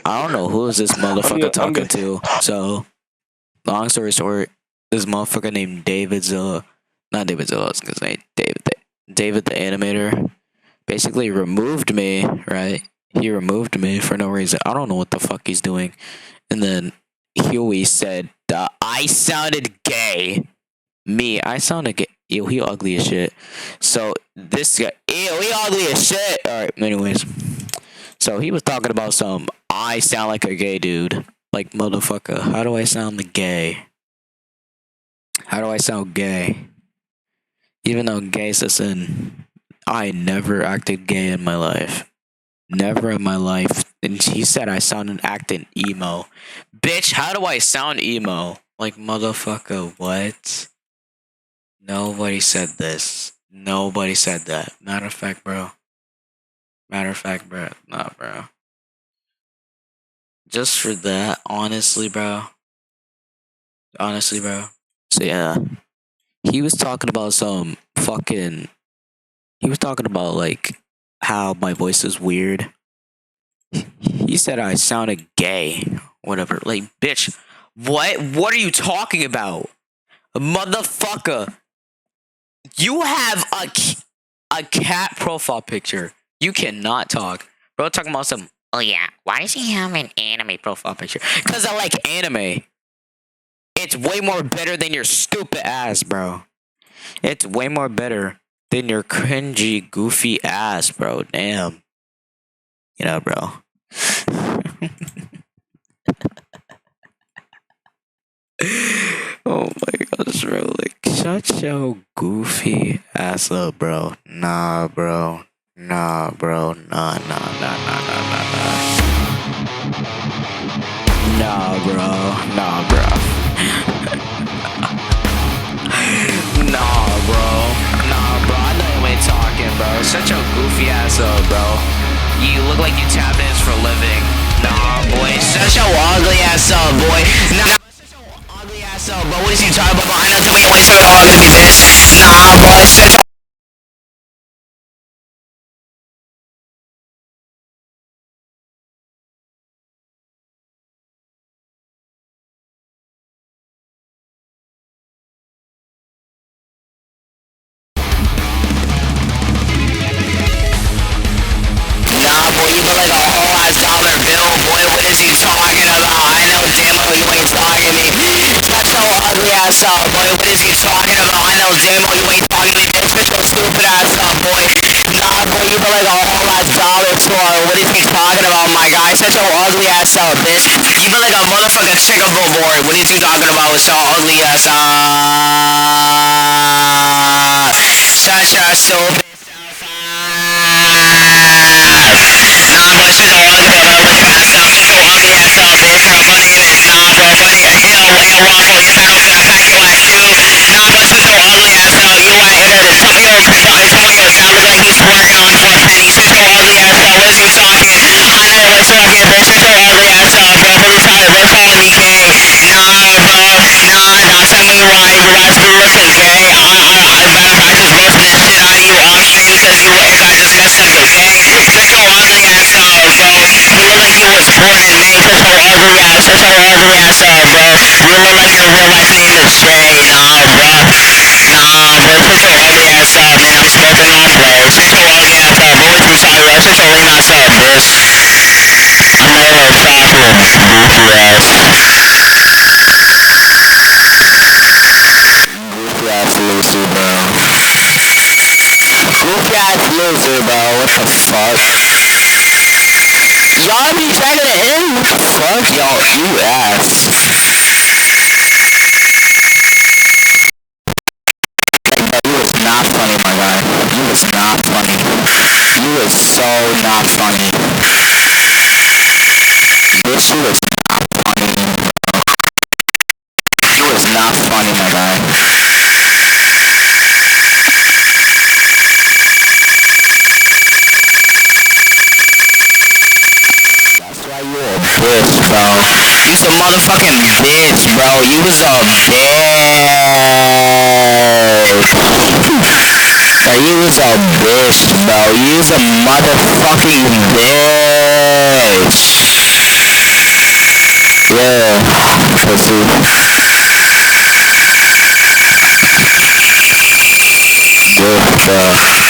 I don't know who is this motherfucker talking to. So, long story short, this motherfucker named David Zilla, not David Zilla, I was gonna say David the animator, basically removed me. Right? He removed me for no reason. I don't know what the fuck he's doing. And then Huey said I sounded gay. Me, I sounded gay. Ew, he ugly as shit. So this guy, ew, he ugly as shit. All right. Anyways, so he was talking about some. I sound like a gay dude. Like motherfucker. How do I sound gay? How do I sound gay? Even though gay is a sin, I never acted gay in my life. Never in my life. And he said I sounded acting emo. Bitch, how do I sound emo? Like motherfucker, what? Nobody said this. Nobody said that. Matter of fact, bro. Nah, bro. Just for that, honestly, bro. So yeah, he was talking about some fucking. He was talking about like how my voice is weird. He said I sounded gay, whatever. Like, bitch, what? What are you talking about, motherfucker? You have a cat profile picture. You cannot talk, bro. Talking about some. Oh yeah, why does he have an anime profile picture? Cause I like anime. It's way more better than your stupid ass, bro. It's way more better than your cringy, goofy ass, bro. Damn. You know, bro. Oh my gosh, bro. Like, shut your goofy ass up, bro. Nah, bro. Nah, bro. Nah. Nah, bro. Nah, bro. Nah, bro. I know you ain't talking, bro. Shut your goofy ass up, bro. You look like you tap dance for a living. Nah, boy. Shut your ugly ass up, boy. Nah. Ugly ass up, bro. What is he talking about? I know somebody wants to ugly me, bitch. Nah, boy. Shut your. Nah, boy, you look like a whole ass dollar bill, boy. What is he talking about? I know damn well you ain't talking to me. Shut your ugly ass up, boy. What is he talking about? I know damn well you ain't talking to me, bitch. Shut your stupid ass up, boy. Nah, boy, you look like a whole ass dollar store. What is he talking about, my guy? Shut your ugly ass up, bitch. You look like a motherfucking chicken billboard. What is you talking about with your ugly ass up? Shut your stupid. Nah, bro, shut your ugly ass up. Shut your ugly ass up, bitch. Nah, bro, buddy, ew, waffle, yes, I know, finna pack your ass too. Nah, bro, shut your ugly ass up. You at some of your sound look like he's working on for a penny. Shut your ugly ass up. What is he talking? I know what's talking, bitch. Shut your ugly ass up, bro. Who's calling me gay? Nah, bro. Nah, don't tell me why you guys be looking gay. I just roasted the shit out of you off stream because you got discussed because you're gay. Shut your ugly ass up, bro. You look like you was born in May. Shut your ugly ass up, bro. You look like your real life name is Jay. Nah, bro. Nah, bro. Shut your ugly ass up, man. I'm smoking off, bro. Shut your ugly ass up. What was you talking about? Shut your lame ass up, bitch. I'm never talking, goofy ass. Goofy ass loser, bro. Goofy ass loser, bro. What the fuck? Y'all be dragging it in? What the fuck? Y'all, you ass. Like, bro, you was not funny, my guy. You was not funny. You was so not funny. Bitch, you was not funny, bro. You was not funny, my guy. That's why you a bitch, bro. You's a motherfucking bitch, bro. You was a bitch. Bro, you was a bitch, bro. You was a motherfucking bitch. Yeah, let's see. Good job.